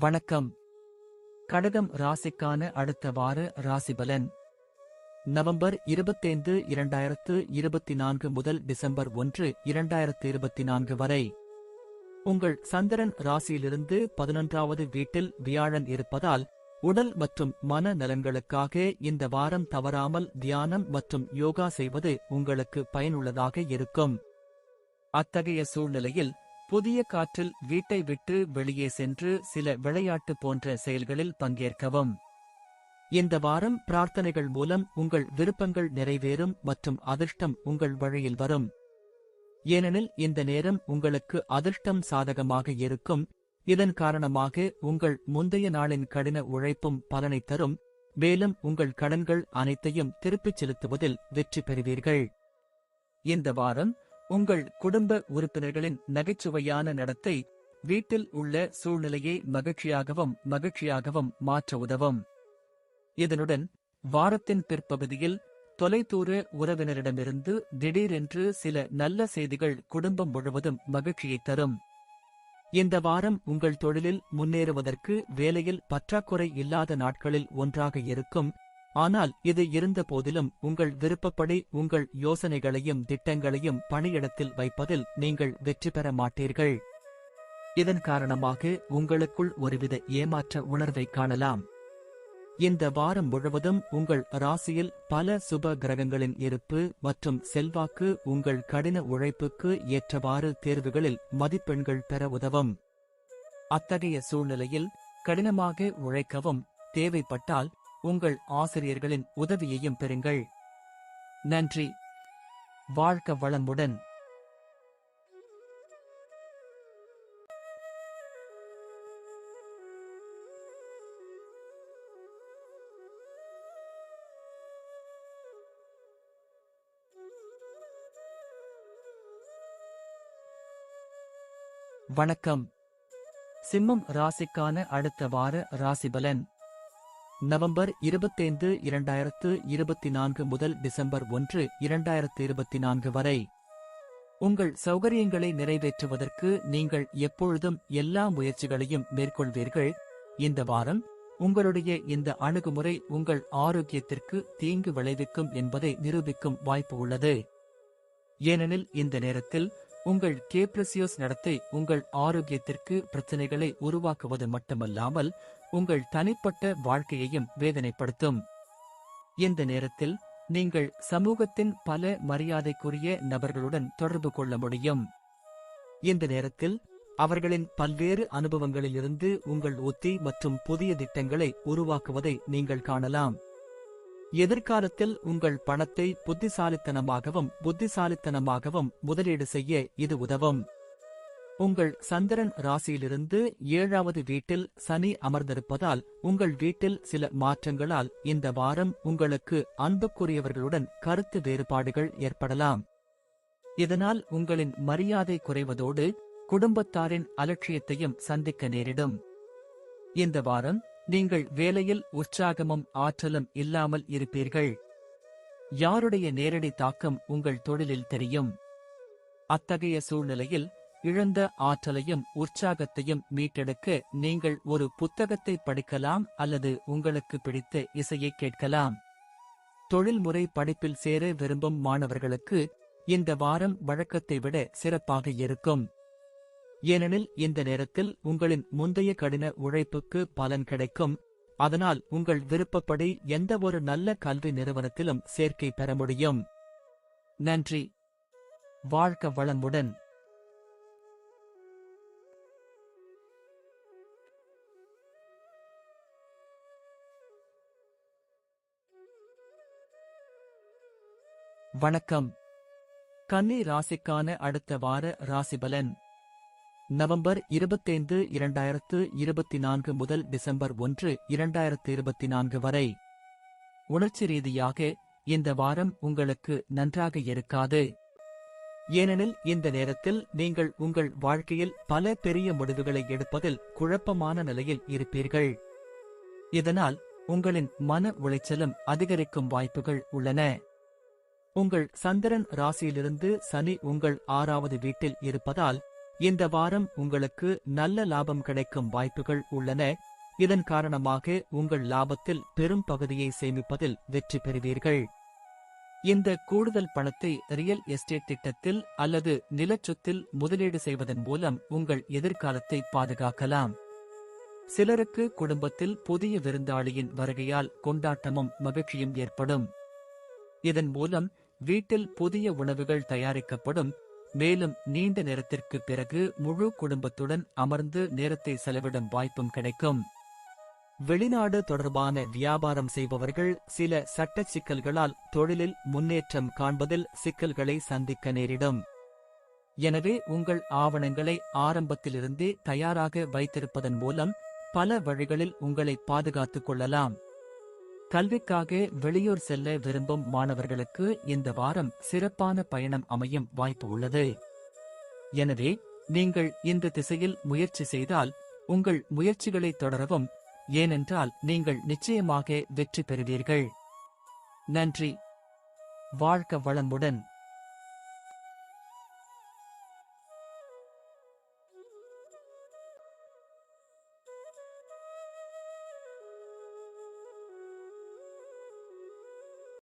வணக்கம். கடகம் ராசிக்கான அடுத்த வார ராசிபலன். நவம்பர் 25, 2024 முதல் டிசம்பர் 1, 2024 வரை. உங்கள் சந்திரன் ராசியிலிருந்து 11வது வீட்டில் வியாழன் இருப்பதால் உடல் மற்றும் மன நலன்களுக்காக இந்த வாரம் தவறாமல் தியானம் மற்றும் யோகா செய்வது உங்களுக்கு பயனுள்ளதாக இருக்கும். அத்தகைய சூழ்நிலையில் புதிய காற்றில் வீட்டை விட்டு வெளியே சென்று சில விளையாட்டு போன்ற செயல்களில் பங்கேற்கவும். இந்த வாரம் பிரார்த்தனைகள் மூலம் உங்கள் விருப்பங்கள் நிறைவேறும் மற்றும் அதிர்ஷ்டம் உங்கள் வழியில் வரும். ஏனெனில் இந்த நேரம் உங்களுக்கு அதிர்ஷ்டம் சாதகமாக இருக்கும். இதன் காரணமாக உங்கள் முந்தைய நாளின் கடின உழைப்பும் பலனை தரும். மேலும் உங்கள் கடன்கள் அனைத்தையும் திருப்பிச் செலுத்துவதில் வெற்றி பெறுவீர்கள். இந்த வாரம் உங்கள் குடும்ப உறுப்பினர்களின் நகைச்சுவையான நடத்தை வீட்டில் உள்ள சூழ்நிலையை மகிழ்ச்சியாகவும் மாற்ற உதவும். இதனுடன் வாரத்தின் பிற்பகுதியில் தொலைதூர உறவினரிடமிருந்து திடீரென்று சில நல்ல செய்திகள் குடும்பம் முழுவதும் மகிழ்ச்சியை தரும். இந்த வாரம் உங்கள் தொழிலில் முன்னேறுவதற்கு வேலையில் பற்றாக்குறை இல்லாத நாட்களில் ஒன்றாக இருக்கும். ஆனால் இது இருந்த போதிலும் உங்கள் விருப்பப்படி உங்கள் யோசனைகளையும் திட்டங்களையும் பணியிடத்தில் வைப்பதில் நீங்கள் வெற்றி பெற மாட்டீர்கள். இதன் காரணமாக உங்களுக்குள் ஒருவித ஏமாற்ற உணர்வை காணலாம். இந்த வாரம் முழுவதும் உங்கள் ராசியில் பல சுப கிரகங்களின் இருப்பு மற்றும் செல்வாக்கு உங்கள் கடின உழைப்புக்கு ஏற்றவாறு தேர்வுகளில் மதிப்பெண்கள் பெற உதவும். அத்தகைய சூழ்நிலையில் கடினமாக உழைக்கவும், தேவைப்பட்டால் உங்கள் ஆசிரியர்களின் உதவியையும் பெறுங்கள். நன்றி. வாழ்க வளமுடன். வணக்கம். சிம்மம் ராசிக்கான அடுத்த வார ராசிபலன். நவம்பர் 25, 2024 முதல் டிசம்பர் 1, 2024 வரை. உங்கள் சௌகரியங்களை நிறைவேற்றுவதற்கு நீங்கள் எப்பொழுதும் எல்லா முயற்சிகளையும் மேற்கொள்வீர்கள். இந்த வாரம் உங்களுடைய இந்த அணுகுமுறை உங்கள் ஆரோக்கியத்திற்கு தீங்கு விளைவிக்கும் என்பதை நிரூபிக்கும் வாய்ப்பு உள்ளது. ஏனெனில் இந்த நேரத்தில் உங்கள் கேப்ரிசியோஸ் நடத்தை உங்கள் ஆரோக்கியத்திற்கு பிரச்சனைகளை உருவாக்குவது மட்டுமல்லாமல் உங்கள் தனிப்பட்ட வாழ்க்கையையும் வேதனைப்படுத்தும். இந்த நேரத்தில் நீங்கள் சமூகத்தின் பல மரியாதைக்குரிய நபர்களுடன் தொடர்பு கொள்ள முடியும். இந்த நேரத்தில் அவர்களின் பல்வேறு அனுபவங்களிலிருந்து உங்கள் உத்தி மற்றும் புதிய திட்டங்களை உருவாக்குவதை நீங்கள் காணலாம். எதிர்காலத்தில் உங்கள் பணத்தை புத்திசாலித்தனமாகவும் முதலீடு செய்ய இது உதவும். உங்கள் சந்திரன் ராசியிலிருந்து 7வது வீட்டில் சனி அமர்ந்திருப்பதால் உங்கள் வீட்டில் சில மாற்றங்களால் இந்த வாரம் உங்களுக்கு அன்புக்குரியவர்களுடன் கருத்து வேறுபாடுகள் ஏற்படலாம். இதனால் உங்களின் மரியாதை குறைவதோடு குடும்பத்தாரின் அலட்சியத்தையும் சந்திக்க நேரிடும். இந்த வாரம் நீங்கள் வேலையில் உற்சாகமும் ஆற்றலும் இல்லாமல் இருப்பீர்கள். யாருடைய நேரடி தாக்கம் உங்கள் தொழிலில் தெரியும். அத்தகைய சூழ்நிலையில் இழந்த ஆற்றலையும் உற்சாகத்தையும் மீட்டெடுக்க நீங்கள் ஒரு புத்தகத்தை படிக்கலாம் அல்லது உங்களுக்கு பிடித்த இசையை கேட்கலாம். தொழில்முறை படிப்பில் சேர விரும்பும் மாணவர்களுக்கு இந்த வாரம் வழக்கத்தை விட சிறப்பாக இருக்கும். ஏனெனில் இந்த நேரத்தில் உங்களின் முந்தைய கடின உழைப்புக்கு பலன் கிடைக்கும். அதனால் உங்கள் விருப்பப்படி எந்தவொரு நல்ல கல்வி நிறுவனத்திலும் சேர்க்கை பெற முடியும். நன்றி. வாழ்க வளமுடன். வணக்கம். கன்னி ராசிக்கான அடுத்த வார ராசிபலன். நவம்பர் 25, 2024 முதல் டிசம்பர் 1, 2024 வரை. உணர்ச்சி ரீதியாக இந்த வாரம் உங்களுக்கு நன்றாக இருக்காது. ஏனெனில் இந்த நேரத்தில் நீங்கள் உங்கள் வாழ்க்கையில் பல பெரிய முடிவுகளை எடுப்பதில் குழப்பமான நிலையில் இருப்பீர்கள். இதனால் உங்களின் மன உளைச்சலும் அதிகரிக்கும் வாய்ப்புகள் உள்ளன. உங்கள் சந்திரன் ராசியிலிருந்து சனி உங்கள் 6வது வீட்டில் இருப்பதால் இந்த வாரம் உங்களுக்கு நல்ல லாபம் கிடைக்கும் வாய்ப்புகள் உள்ளன. இதன் காரணமாக உங்கள் லாபத்தில் பெரும் பகுதியை சேமிப்பதில் வெற்றி பெறுவீர்கள். இந்த கூடுதல் பணத்தை ரியல் எஸ்டேட் திட்டத்தில் அல்லது நிலச்சொத்தில் முதலீடு செய்வதன் மூலம் உங்கள் எதிர்காலத்தை பாதுகாக்கலாம். சிலருக்கு குடும்பத்தில் புதிய விருந்தாளியின் வருகையால் கொண்டாட்டமும் மகிழ்ச்சியும் ஏற்படும். இதன் மூலம் வீட்டில் புதிய உணவுகள் தயாரிக்கப்படும். மேலும் நீண்ட நேரத்திற்கு பிறகு முழு குடும்பத்துடன் அமர்ந்து நேரத்தை செலவிடும் வாய்ப்பும் கிடைக்கும். வெளிநாடு தொடர்பான வியாபாரம் செய்பவர்கள் சில சட்ட சிக்கல்களால் தொழிலில் முன்னேற்றம் காண்பதில் சிக்கல்களை சந்திக்க நேரிடும். எனவே உங்கள் ஆவணங்களை ஆரம்பத்திலிருந்தே தயாராக வைத்திருப்பதன் மூலம் பல வழிகளில் உங்களை பாதுகாத்துக் கொள்ளலாம். கல்விக்காக வெளியூர் செல்ல விரும்பும் மாணவர்களுக்கு இந்த வாரம் சிறப்பான பயணம் அமையும் வாய்ப்பு உள்ளது. எனவே நீங்கள் இந்த திசையில் முயற்சி செய்தால் உங்கள் முயற்சிகளை தொடரவும், ஏனென்றால் நீங்கள் நிச்சயமாக வெற்றி பெறுவீர்கள். நன்றி. வாழ்க வளமுடன்.